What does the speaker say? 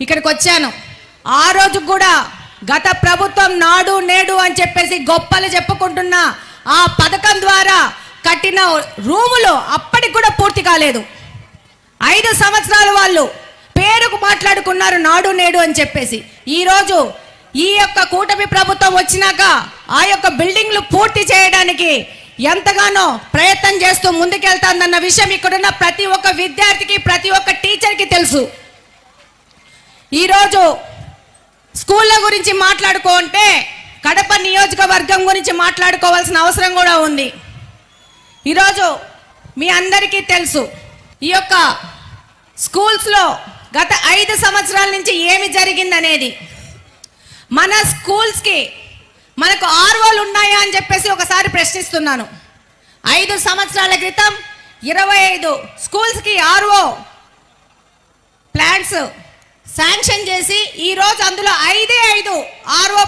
ఇక్కడికి వచ్చాను. ఆ రోజు కూడా గత ప్రభుత్వం నాడు నేడు అని చెప్పేసి గొప్పలు చెప్పుకుంటున్న ఆ పథకం ద్వారా కట్టిన రూములు అప్పటికి కూడా పూర్తి కాలేదు. 5 సంవత్సరాలు వాళ్ళు పేరుకు మాట్లాడుకున్నారు నాడు నేడు అని చెప్పేసి. ఈరోజు ఈ యొక్క కూటమి ప్రభుత్వం వచ్చినాక ఆ యొక్క బిల్డింగ్లు పూర్తి చేయడానికి ఎంతగానో ప్రయత్నం చేస్తూ ముందుకెళ్తాందన్న విషయం ఇక్కడున్న ప్రతి ఒక్క విద్యార్థికి, ప్రతి ఒక్క టీచర్కి తెలుసు. ఈరోజు స్కూళ్ళ గురించి మాట్లాడుకుంటే కడప నియోజకవర్గం గురించి మాట్లాడుకోవాల్సిన అవసరం కూడా ఉంది. ఈరోజు మీ అందరికీ తెలుసు ఈ యొక్క స్కూల్స్లో గత 5 సంవత్సరాల నుంచి ఏమి జరిగిందనేది. మన స్కూల్స్కి మనకు ఆర్ఓలు ఉన్నాయా అని చెప్పేసి ఒకసారి ప్రశ్నిస్తున్నాను. 5 సంవత్సరాల క్రితం 25 స్కూల్స్కి ఆర్ఓ ప్లాంట్స్ శాంక్షన్ చేసి ఈరోజు అందులో 5 ఆర్ఓ